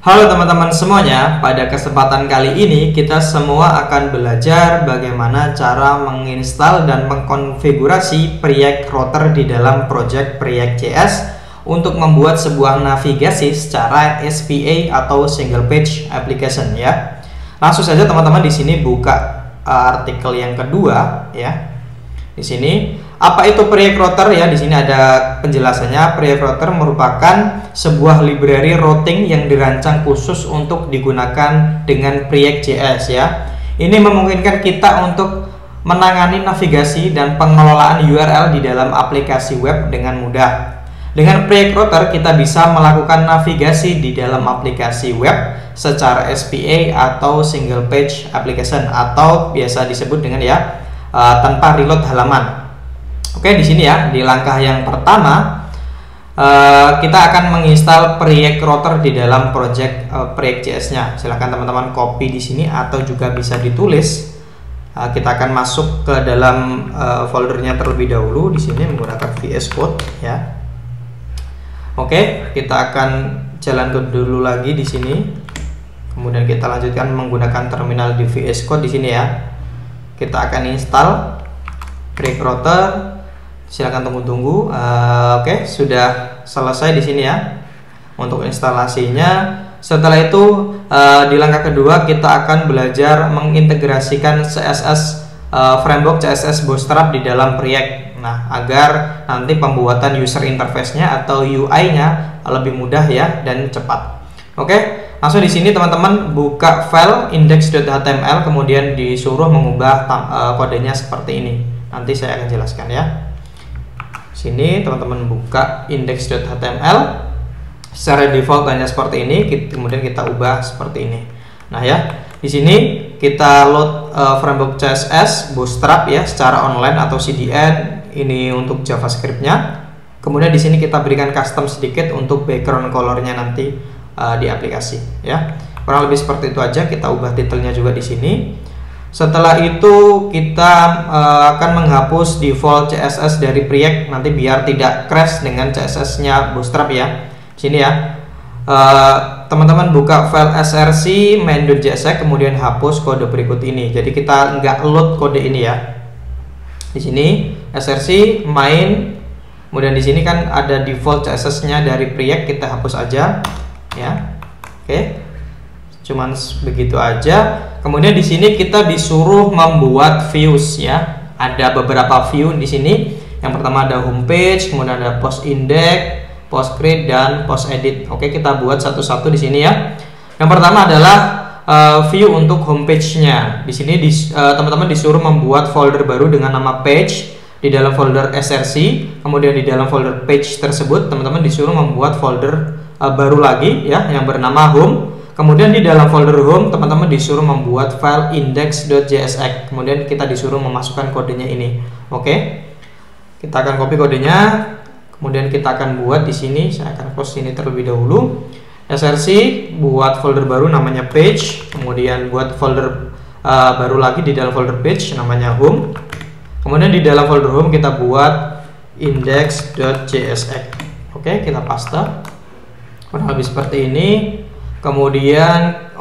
Halo teman-teman semuanya, pada kesempatan kali ini kita semua akan belajar bagaimana cara menginstal dan mengkonfigurasi Preact Router di dalam project Preact.js untuk membuat sebuah navigasi secara SPA atau Single Page Application ya. Langsung saja teman-teman di sini buka artikel yang kedua ya. Di sini apa itu Preact Router ya? Di sini ada penjelasannya. Preact Router merupakan sebuah library routing yang dirancang khusus untuk digunakan dengan Preact.js ya. Ini memungkinkan kita untuk menangani navigasi dan pengelolaan URL di dalam aplikasi web dengan mudah. Dengan Preact Router kita bisa melakukan navigasi di dalam aplikasi web secara SPA atau Single Page Application atau biasa disebut dengan tanpa reload halaman. Oke, di sini ya, di langkah yang pertama kita akan menginstal Preact Router di dalam project Preact.js-nya. Silahkan teman-teman copy di sini atau juga bisa ditulis. Kita akan masuk ke dalam foldernya terlebih dahulu di sini menggunakan VS Code ya. Oke, kita akan jalan dulu lagi di sini. Kemudian kita lanjutkan menggunakan terminal di VS Code di sini ya. Kita akan install Preact Router. Silakan tunggu-tunggu. Oke, sudah selesai di sini ya untuk instalasinya. Setelah itu di langkah kedua kita akan belajar mengintegrasikan CSS framework CSS Bootstrap di dalam Preact. Nah, agar nanti pembuatan user interface-nya atau UI-nya lebih mudah ya dan cepat. Oke, langsung di sini teman-teman buka file index.html kemudian disuruh mengubah kodenya seperti ini. Nanti saya akan jelaskan ya. Sini teman-teman buka index.html, secara default hanya seperti ini, kemudian kita ubah seperti ini. Nah ya, di sini kita load framework CSS Bootstrap ya secara online atau CDN, ini untuk JavaScript-nya. Kemudian di sini kita berikan custom sedikit untuk background color-nya nanti di aplikasi ya. Kurang lebih seperti itu aja. Kita ubah titelnya juga di sini. Setelah itu kita akan menghapus default CSS dari Preact nanti biar tidak crash dengan CSS-nya Bootstrap ya. Sini ya. Teman-teman buka file src main.jsx kemudian hapus kode berikut ini. Jadi kita nggak load kode ini ya. Di sini src main, kemudian di sini kan ada default CSS-nya dari Preact, kita hapus aja ya. Oke. Cuman begitu aja. Kemudian di sini kita disuruh membuat views ya. Ada beberapa view di sini. Yang pertama ada homepage, kemudian ada post index, post create dan post edit. Oke, kita buat satu-satu di sini ya. Yang pertama adalah view untuk homepage-nya. Di sini teman-teman disuruh membuat folder baru dengan nama page di dalam folder src. Kemudian di dalam folder page tersebut teman-teman disuruh membuat folder baru lagi ya yang bernama home. Kemudian di dalam folder home teman-teman disuruh membuat file index.jsx. Kemudian kita disuruh memasukkan kodenya ini. Oke. Kita akan copy kodenya. Kemudian kita akan buat di sini. Saya akan close ini terlebih dahulu. src buat folder baru namanya page. Kemudian buat folder baru lagi di dalam folder page namanya home. Kemudian di dalam folder home kita buat index.jsx. Oke, kita paste. Kurang lebih seperti ini. Kemudian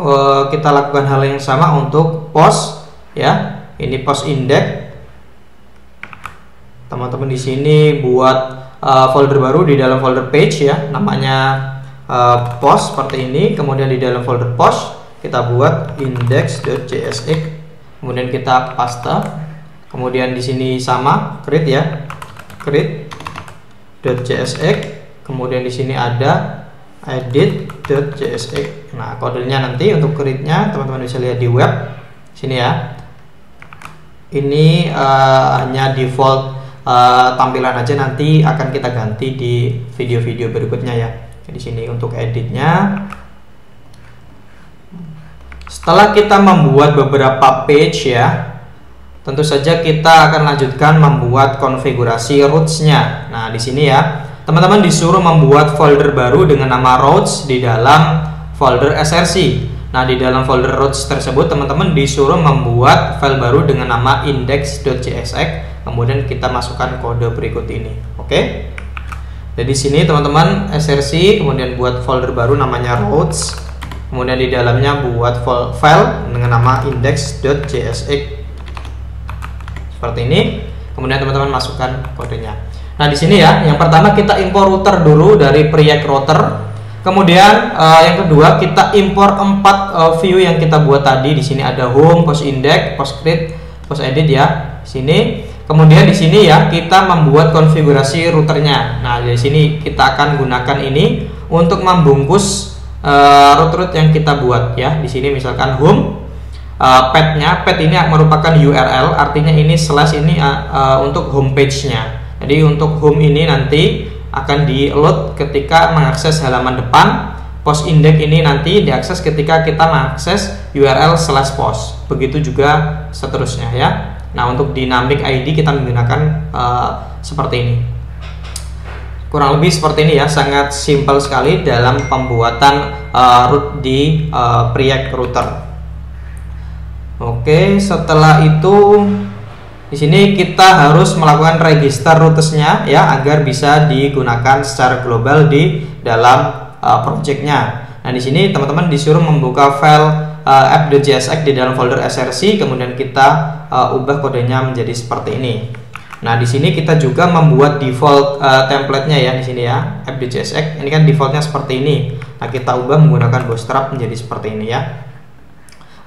kita lakukan hal yang sama untuk post ya. Ini post index. Teman-teman di sini buat folder baru di dalam folder page ya, namanya post seperti ini. Kemudian di dalam folder post kita buat index.jsx. Kemudian kita paste. Kemudian di sini sama create ya. create.jsx. Kemudian di sini ada edit.jsx. Nah, kodenya nanti untuk create-nya teman-teman bisa lihat di web sini ya. Ini hanya default tampilan aja, nanti akan kita ganti di video-video berikutnya ya. Di sini untuk editnya. Setelah kita membuat beberapa page ya, tentu saja kita akan lanjutkan membuat konfigurasi routes-nya. Nah, di sini ya. Teman-teman disuruh membuat folder baru dengan nama routes di dalam folder src. Nah, di dalam folder routes tersebut teman-teman disuruh membuat file baru dengan nama index.jsx. Kemudian kita masukkan kode berikut ini. Oke. Jadi sini teman-teman src kemudian buat folder baru namanya routes. kemudian di dalamnya buat file dengan nama index.jsx seperti ini. Kemudian teman-teman masukkan kodenya. Nah, di sini ya, yang pertama kita impor router dulu dari Preact router. Kemudian yang kedua kita impor 4 view yang kita buat tadi. Di sini ada home, post index, post create, post edit ya. Sini. Kemudian di sini ya kita membuat konfigurasi routernya. Nah, di sini kita akan gunakan ini untuk membungkus root yang kita buat ya. Di sini misalkan home, path-nya, path ini merupakan URL, artinya ini slash ini untuk homepage-nya. Jadi untuk home ini nanti akan di-load ketika mengakses halaman depan. Post index ini nanti diakses ketika kita mengakses URL /post. Begitu juga seterusnya ya. Nah, untuk dynamic ID kita menggunakan seperti ini. Kurang lebih seperti ini ya, sangat simpel sekali dalam pembuatan root di Preact router. Oke, setelah itu di sini kita harus melakukan register rootesnya ya, agar bisa digunakan secara global di dalam projectnya. Nah, di sini teman-teman disuruh membuka file app.jsx di dalam folder src, kemudian kita ubah kodenya menjadi seperti ini. Nah, di sini kita juga membuat default template-nya ya, di sini ya, app.jsx. Ini kan defaultnya seperti ini. Nah, kita ubah menggunakan bootstrap menjadi seperti ini ya.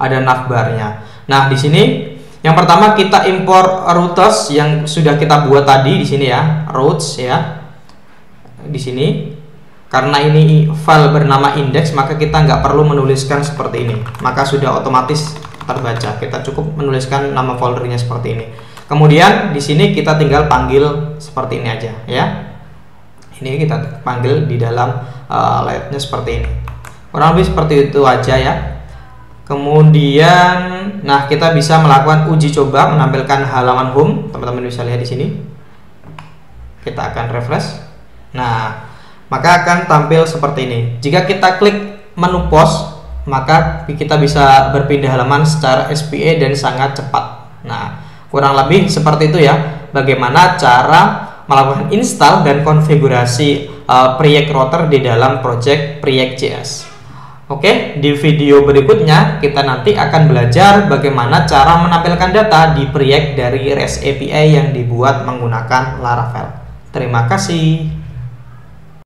Ada navbarnya. Nah, di sini yang pertama kita impor routes yang sudah kita buat tadi di sini ya, routes ya. Di sini karena ini file bernama index, maka kita nggak perlu menuliskan seperti ini, maka sudah otomatis terbaca. Kita cukup menuliskan nama foldernya seperti ini. Kemudian di sini kita tinggal panggil seperti ini aja ya. Ini kita panggil di dalam layoutnya seperti ini. Kurang lebih seperti itu aja ya. Kemudian, nah kita bisa melakukan uji coba menampilkan halaman home. Teman-teman bisa lihat di sini. Kita akan refresh. Nah, maka akan tampil seperti ini. Jika kita klik menu pause, maka kita bisa berpindah halaman secara SPA dan sangat cepat. Nah, kurang lebih seperti itu ya. Bagaimana cara melakukan install dan konfigurasi Preact router di dalam project Preact.js. Oke, di video berikutnya kita nanti akan belajar bagaimana cara menampilkan data di Preact dari REST API yang dibuat menggunakan Laravel. Terima kasih.